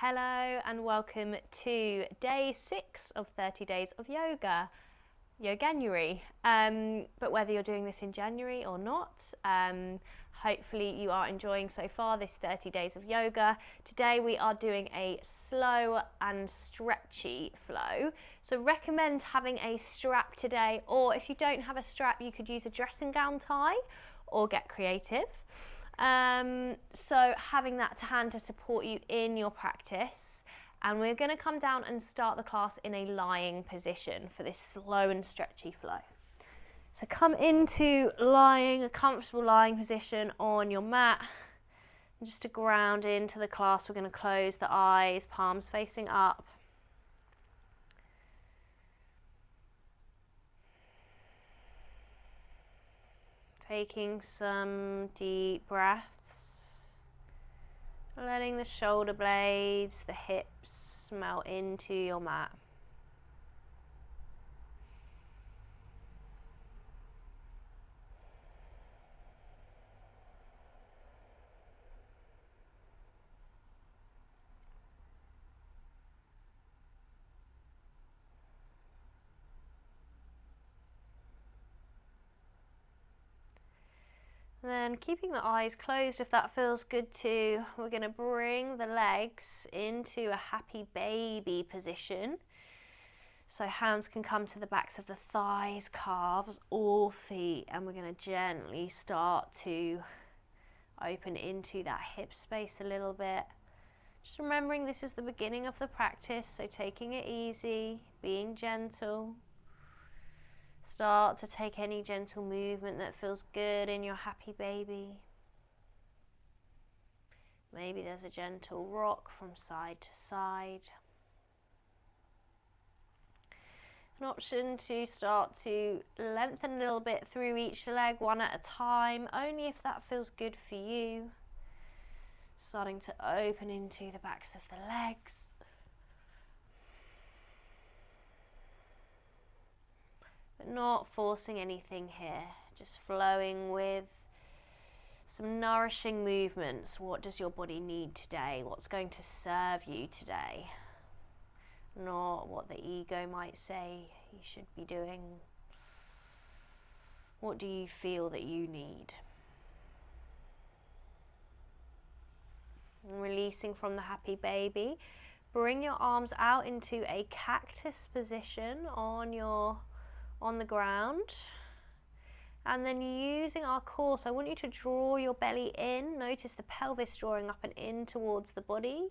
Hello and welcome to day 6 of 30 days of yoga, Yoganuary. But whether you're doing this in January or not, hopefully you are enjoying so far this 30 days of yoga. Today we are doing a slow and stretchy flow. So recommend having a strap today, or if you don't have a strap, you could use a dressing gown tie or get creative. So having that to hand to support you in your practice, and we're going to come down and start the class in a lying position for this slow and stretchy flow. So come into a comfortable lying position on your mat, and just to ground into the class, we're going to close the eyes, palms facing up. Taking some deep breaths, letting the shoulder blades, the hips melt into your mat. Then keeping the eyes closed if that feels good too, we're going to bring the legs into a happy baby position. So hands can come to the backs of the thighs, calves, or feet, and we're going to gently start to open into that hip space a little bit. Just remembering this is the beginning of the practice, so taking it easy, being gentle. Start to take any gentle movement that feels good in your happy baby. Maybe there's a gentle rock from side to side. An option to start to lengthen a little bit through each leg, one at a time, only if that feels good for you. Starting to open into the backs of the legs. But not forcing anything here, just flowing with some nourishing movements. What does your body need today? What's going to serve you today? Not what the ego might say you should be doing. What do you feel that you need? And releasing from the happy baby, bring your arms out into a cactus position on the ground, and then using our core, so I want you to draw your belly in. Notice the pelvis drawing up and in towards the body.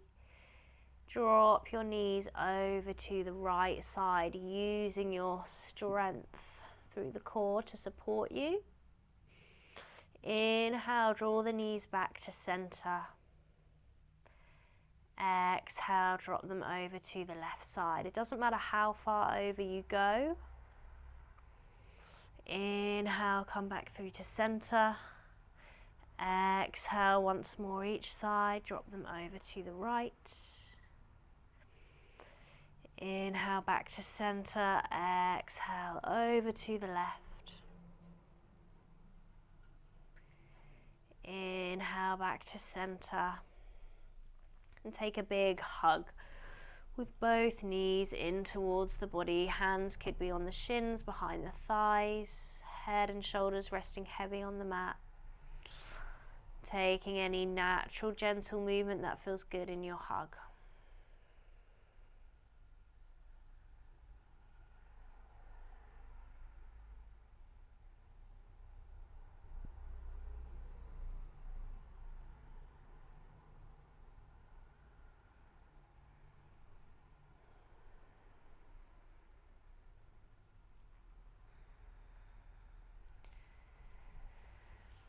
Drop your knees over to the right side, using your strength through the core to support you. Inhale, draw the knees back to center. Exhale, drop them over to the left side. It doesn't matter how far over you go. Inhale, come back through to center. Exhale, once more each side, drop them over to the right. Inhale, back to center. Exhale, over to the left. Inhale, back to center. And take a big hug with both knees in towards the body. Hands could be on the shins, behind the thighs, head and shoulders resting heavy on the mat. Taking any natural, gentle movement that feels good in your hug.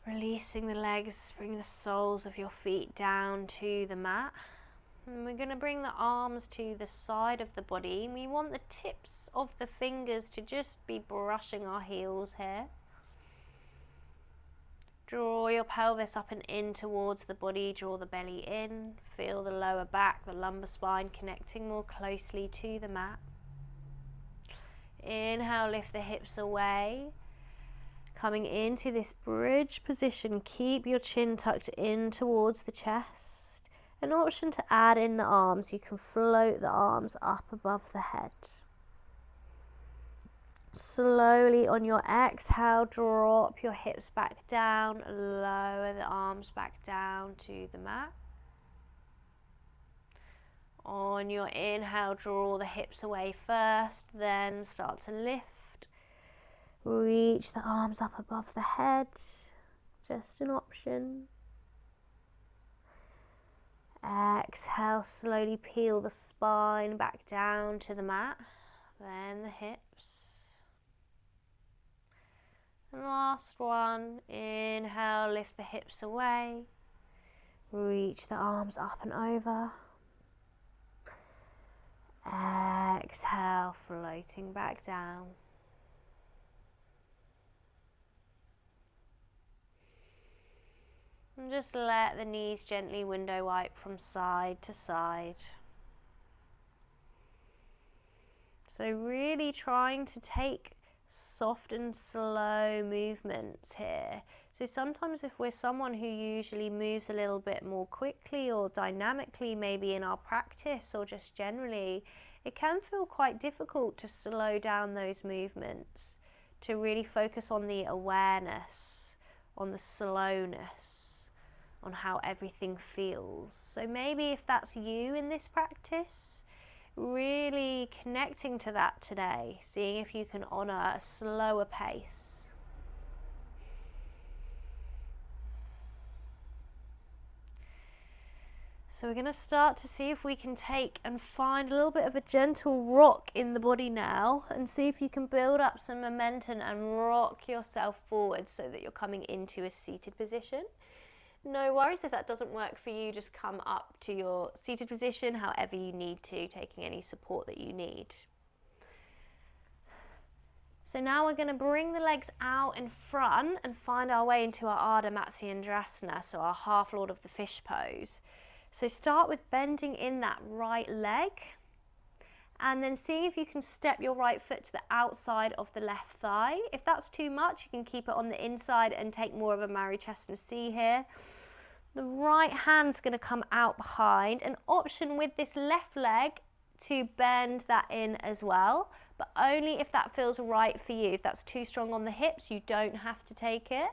Releasing the legs, bring the soles of your feet down to the mat. And we're going to bring the arms to the side of the body. We want the tips of the fingers to just be brushing our heels here. Draw your pelvis up and in towards the body, draw the belly in. Feel the lower back, the lumbar spine connecting more closely to the mat. Inhale, lift the hips away. Coming into this bridge position, keep your chin tucked in towards the chest An option to add in the arms, you can float the arms up above the head. Slowly on your exhale, drop your hips back down, lower the arms back down to the mat. On your inhale, draw the hips away first, then start to lift. Reach the arms up above the head, just an option. Exhale, slowly peel the spine back down to the mat, then the hips. And last one, inhale, lift the hips away, reach the arms up and over. Exhale, floating back down. And just let the knees gently window wipe from side to side. So really trying to take soft and slow movements here. So sometimes if we're someone who usually moves a little bit more quickly or dynamically, maybe in our practice or just generally, it can feel quite difficult to slow down those movements, to really focus on the awareness, on the slowness, on how everything feels. So maybe if that's you in this practice, really connecting to that today, seeing if you can honour a slower pace. So we're going to start to see if we can take and find a little bit of a gentle rock in the body now, and see if you can build up some momentum and rock yourself forward so that you're coming into a seated position. No worries if that doesn't work for you, just come up to your seated position however you need to, taking any support that you need. So now we're going to bring the legs out in front and find our way into our Ardha Matsyendrasana, so our half Lord of the Fish pose. So start with bending in that right leg, and then seeing if you can step your right foot to the outside of the left thigh. If that's too much, you can keep it on the inside and take more of a Marichyasana here. The right hand's going to come out behind. An option with this left leg to bend that in as well, but only if that feels right for you. If that's too strong on the hips, you don't have to take it.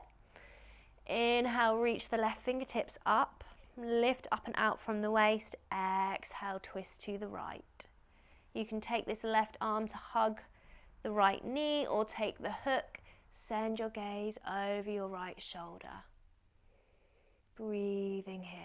Inhale, reach the left fingertips up, lift up and out from the waist. Exhale, twist to the right. You can take this left arm to hug the right knee, or take the hook, send your gaze over your right shoulder. Breathing here.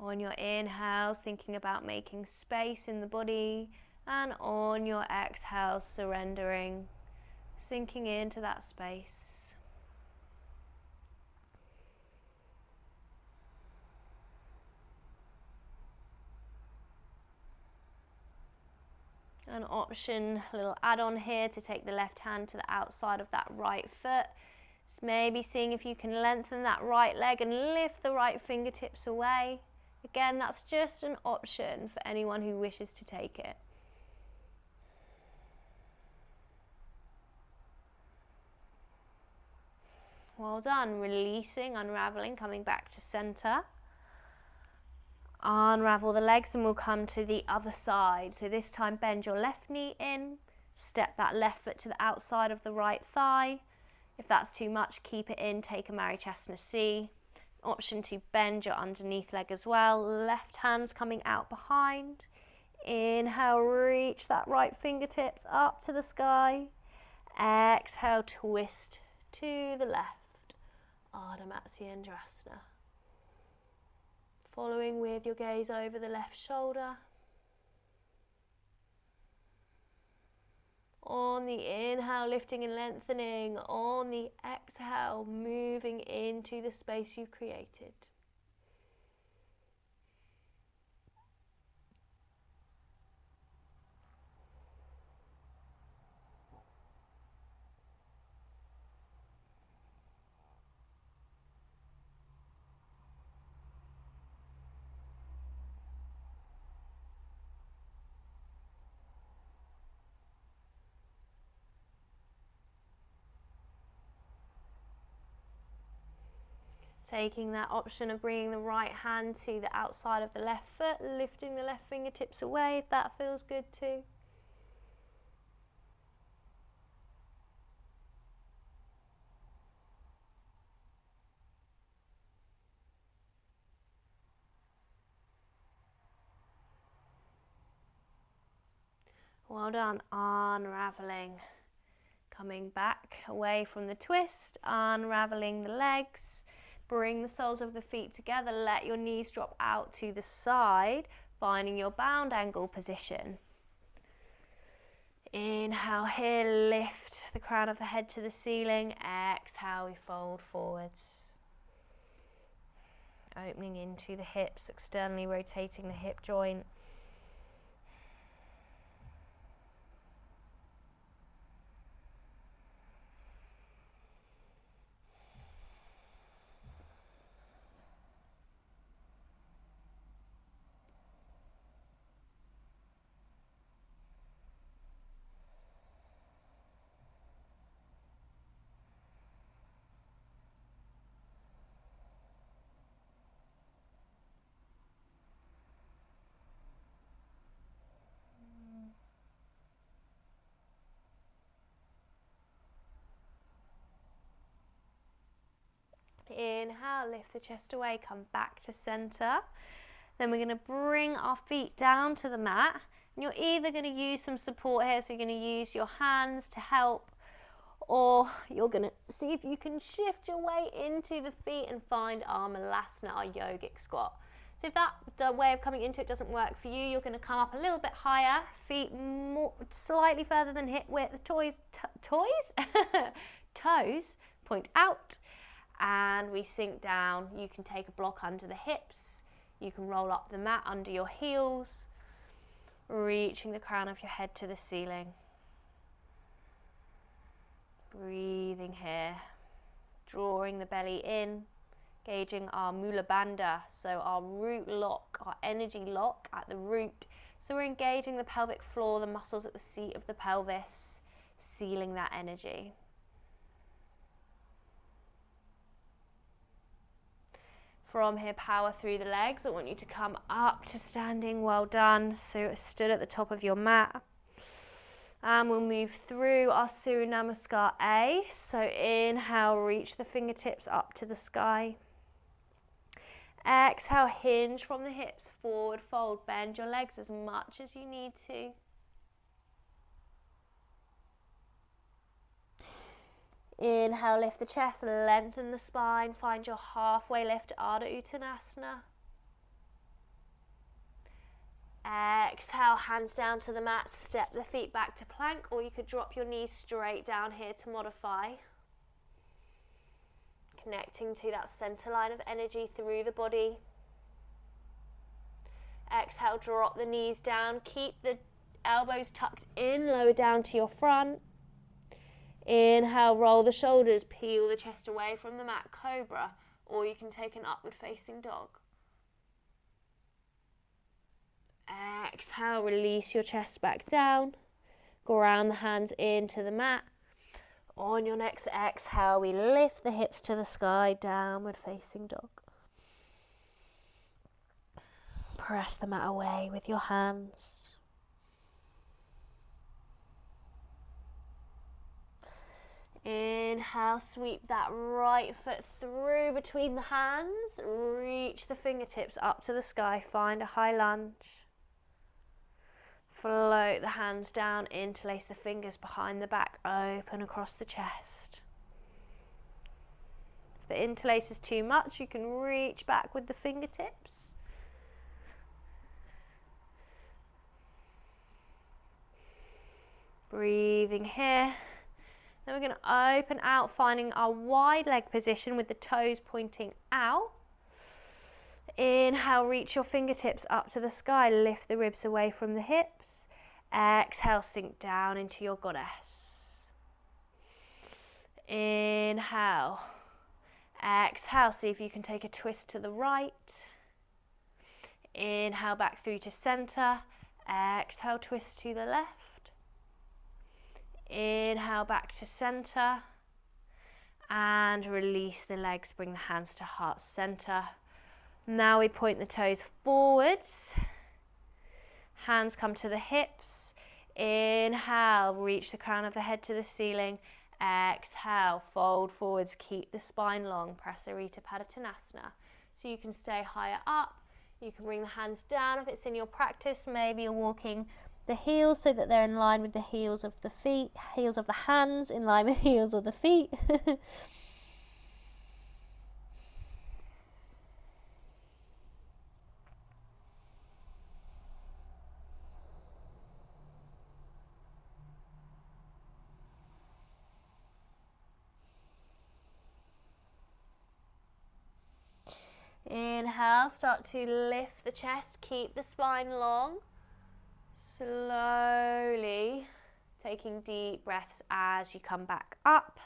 On your inhales, thinking about making space in the body, and on your exhales, surrendering, sinking into that space. An option, a little add-on here, to take the left hand to the outside of that right foot. So maybe seeing if you can lengthen that right leg and lift the right fingertips away. Again, that's just an option for anyone who wishes to take it. Well done. Releasing, unraveling, coming back to center. Unravel the legs and we'll come to the other side. So this time bend your left knee in, step that left foot to the outside of the right thigh. If that's too much, keep it in, take a Marichyasana. Option to bend your underneath leg as well. Left hand's coming out behind. Inhale, reach that right fingertips up to the sky. Exhale, twist to the left. Ardha Matsyendrasana. Following with your gaze over the left shoulder. On the inhale, lifting and lengthening. On the exhale, moving into the space you've created. Taking that option of bringing the right hand to the outside of the left foot, lifting the left fingertips away if that feels good too. Well done. Unraveling. Coming back away from the twist, unraveling the legs. Bring the soles of the feet together. Let your knees drop out to the side, finding your bound angle position. Inhale here, lift the crown of the head to the ceiling. Exhale, we fold forwards. Opening into the hips, externally rotating the hip joint. Inhale, lift the chest away, come back to center. Then we're going to bring our feet down to the mat. And you're either going to use some support here, so you're going to use your hands to help, or you're going to see if you can shift your way into the feet and find Armalasana, our yogic squat. So if that way of coming into it doesn't work for you, you're going to come up a little bit higher, feet more, slightly further than hip width, toes point out, and we sink down. You can take a block under the hips, you can roll up the mat under your heels, reaching the crown of your head to the ceiling. Breathing here, drawing the belly in, engaging our Mula Bandha, so our root lock, our energy lock at the root. So we're engaging the pelvic floor, the muscles at the seat of the pelvis, sealing that energy. From here, power through the legs. I want you to come up to standing. Well done. So stood at the top of your mat. And we'll move through our Surya Namaskar A. So inhale, reach the fingertips up to the sky. Exhale, hinge from the hips, forward fold. Bend your legs as much as you need to. Inhale, lift the chest, lengthen the spine, find your halfway lift, Ardha Uttanasana. Exhale, hands down to the mat, step the feet back to plank, or you could drop your knees straight down here to modify. Connecting to that center line of energy through the body. Exhale, drop the knees down, keep the elbows tucked in, lower down to your front. Inhale, roll the shoulders, peel the chest away from the mat, cobra, or you can take an upward facing dog. Exhale, release your chest back down, ground the hands into the mat. On your next exhale, we lift the hips to the sky, downward facing dog. Press the mat away with your hands. Inhale, sweep that right foot through between the hands, reach the fingertips up to the sky, find a high lunge. Float the hands down, interlace the fingers behind the back, open across the chest. If the interlace is too much, you can reach back with the fingertips. Breathing here. Then we're going to open out, finding our wide leg position with the toes pointing out. Inhale, reach your fingertips up to the sky, lift the ribs away from the hips. Exhale, sink down into your goddess. Inhale. Exhale, see if you can take a twist to the right. Inhale, back through to center. Exhale, twist to the left. Inhale, back to center. and release the legs, bring the hands to heart center. Now we point the toes forwards, hands come to the hips. Inhale, reach the crown of the head to the ceiling. Exhale, fold forwards, keep the spine long, Prasarita Padottanasana. So you can stay higher up, you can bring the hands down if it's in your practice. Maybe you're walking the heels so that they're in line with the heels of the feet, heels of the hands in line with heels of the feet. Inhale, start to lift the chest, keep the spine long. Slowly taking deep breaths as you come back up.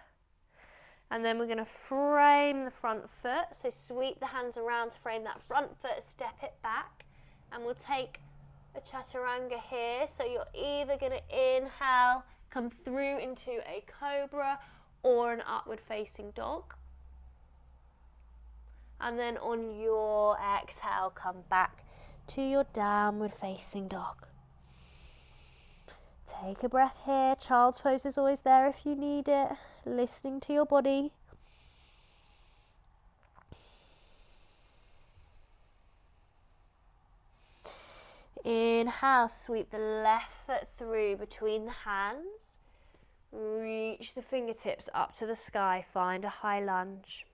And then we're going to frame the front foot. So sweep the hands around to frame that front foot, step it back. And we'll take a chaturanga here. So you're either going to inhale, come through into a cobra or an upward facing dog. And then on your exhale, come back to your downward facing dog. Take a breath here. Child's pose is always there if you need it. Listening to your body. Inhale, sweep the left foot through between the hands. Reach the fingertips up to the sky. Find a high lunge.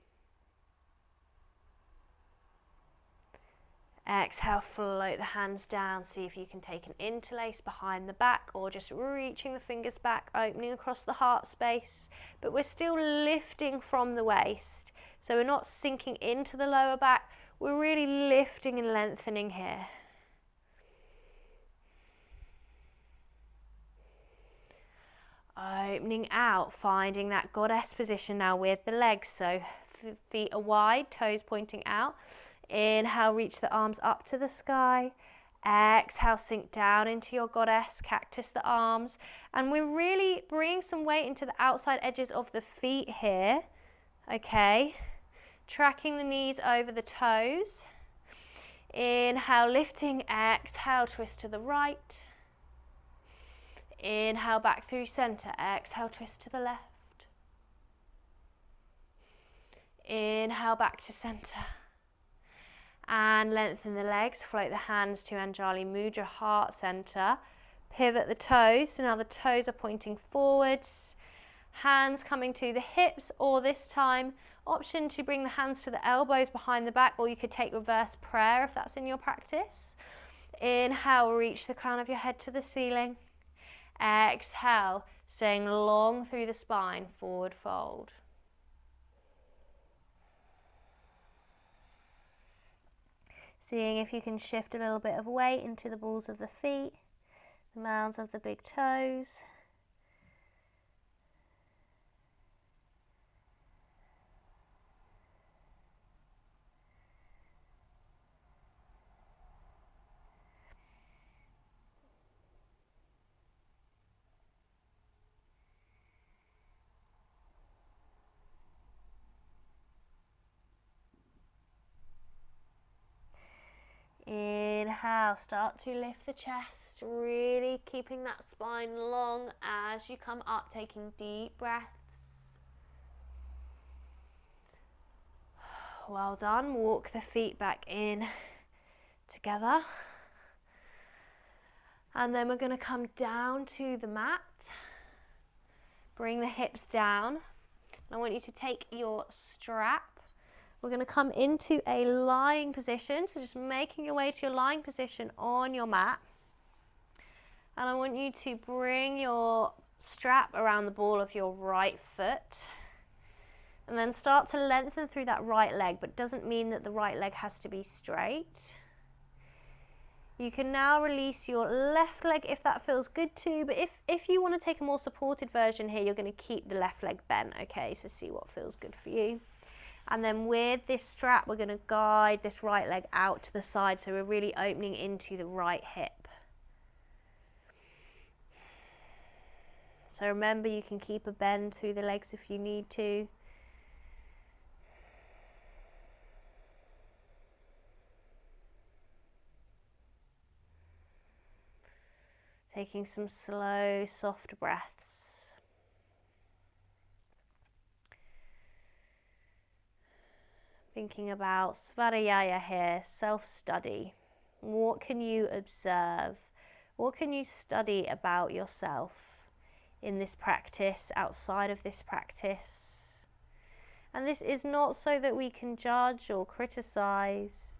Exhale, float the hands down. See if you can take an interlace behind the back or just reaching the fingers back, opening across the heart space. But we're still lifting from the waist. So we're not sinking into the lower back. We're really lifting and lengthening here. Opening out, finding that goddess position now with the legs. So feet are wide, toes pointing out. Inhale, reach the arms up to the sky. Exhale, sink down into your goddess, cactus the arms. And we're really bringing some weight into the outside edges of the feet here. Okay, tracking the knees over the toes. Inhale, lifting. Exhale, twist to the right. Inhale, back through center. Exhale, twist to the left. Inhale, back to center. And lengthen the legs, float the hands to Anjali Mudra, heart center. Pivot the toes, so now the toes are pointing forwards. Hands coming to the hips, or this time, option to bring the hands to the elbows behind the back, or you could take reverse prayer if that's in your practice. Inhale, reach the crown of your head to the ceiling. Exhale, staying long through the spine, forward fold. Seeing if you can shift a little bit of weight into the balls of the feet, the mounds of the big toes. Inhale, start to lift the chest, really keeping that spine long as you come up, taking deep breaths. Well done. Walk the feet back in together. And then we're going to come down to the mat. Bring the hips down. I want you to take your strap. We're going to come into a lying position, so just making your way to your lying position on your mat. And I want you to bring your strap around the ball of your right foot. And then start to lengthen through that right leg, but doesn't mean that the right leg has to be straight. You can now release your left leg if that feels good too, but if you want to take a more supported version here, you're going to keep the left leg bent, okay? So see what feels good for you. And then with this strap, we're going to guide this right leg out to the side, so we're really opening into the right hip. So remember, you can keep a bend through the legs if you need to. Taking some slow, soft breaths. Thinking about svadhyaya here, self-study. What can you observe? What can you study about yourself in this practice, outside of this practice? And this is not so that we can judge or criticize.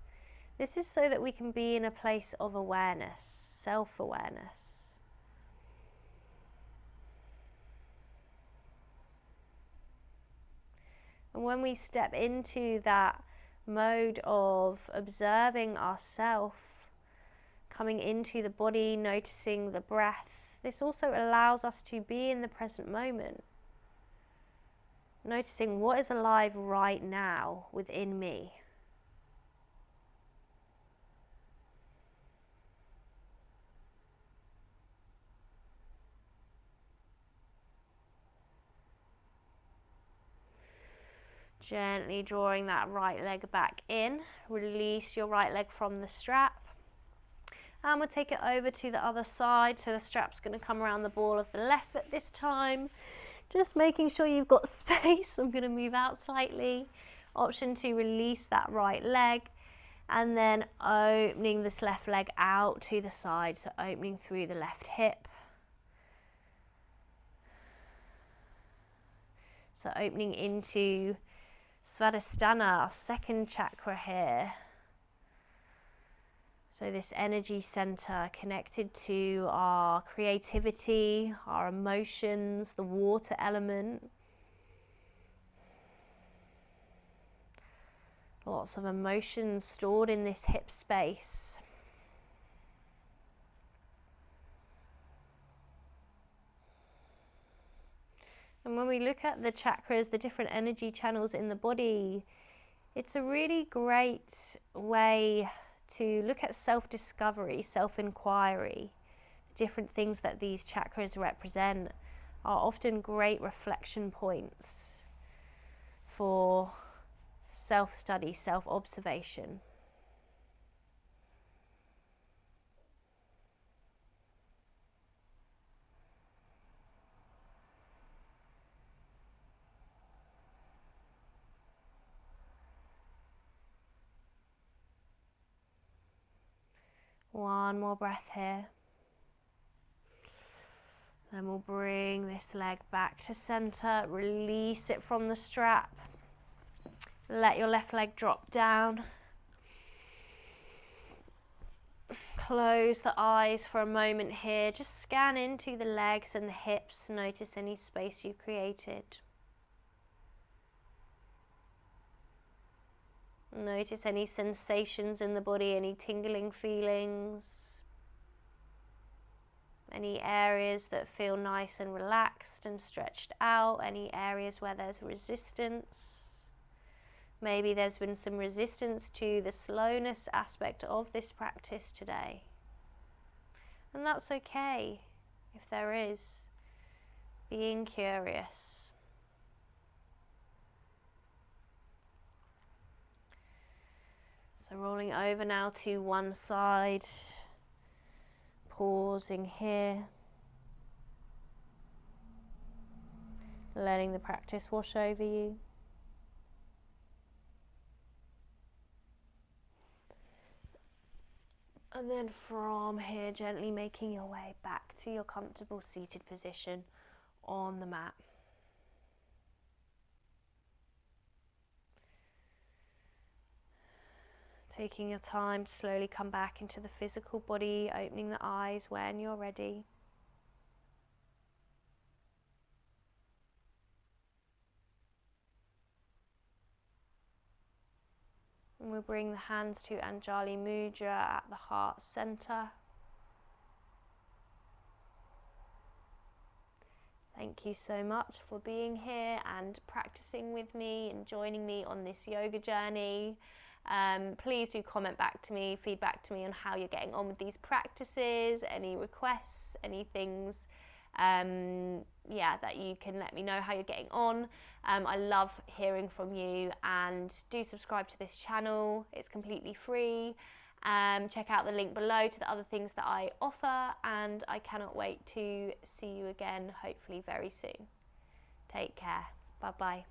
This is so that we can be in a place of awareness, self-awareness. And when we step into that mode of observing ourselves, coming into the body, noticing the breath, this also allows us to be in the present moment. Noticing what is alive right now within me. Gently drawing that right leg back in. Release your right leg from the strap. And we'll take it over to the other side. So the strap's going to come around the ball of the left foot this time. Just making sure you've got space. I'm going to move out slightly. Option to release that right leg. And then opening this left leg out to the side. So opening through the left hip. So opening into Svadhisthana, our second chakra here. So this energy center connected to our creativity, our emotions, the water element. Lots of emotions stored in this hip space. And when we look at the chakras, the different energy channels in the body, it's a really great way to look at self-discovery, self-inquiry. Different things that these chakras represent are often great reflection points for self-study, self-observation. One more breath here. Then we'll bring this leg back to center, release it from the strap. Let your left leg drop down. Close the eyes for a moment here. Just scan into the legs and the hips. Notice any space you created. Notice any sensations in the body, any tingling feelings, any areas that feel nice and relaxed and stretched out, any areas where there's resistance. Maybe there's been some resistance to the slowness aspect of this practice today. And that's okay if there is. Being curious. So rolling over now to one side, pausing here, letting the practice wash over you. And then from here, gently making your way back to your comfortable seated position on the mat. Taking your time to slowly come back into the physical body, opening the eyes when you're ready. And we'll bring the hands to Anjali Mudra at the heart center. Thank you so much for being here and practicing with me and joining me on this yoga journey. Please do comment back to me, feedback to me on how you're getting on with these practices, any requests, any things that you can let me know how you're getting on. I love hearing from you, and do subscribe to this channel. It's completely free, Check out the link below to the other things that I offer, and I cannot wait to see you again, hopefully very soon. Take care. Bye bye.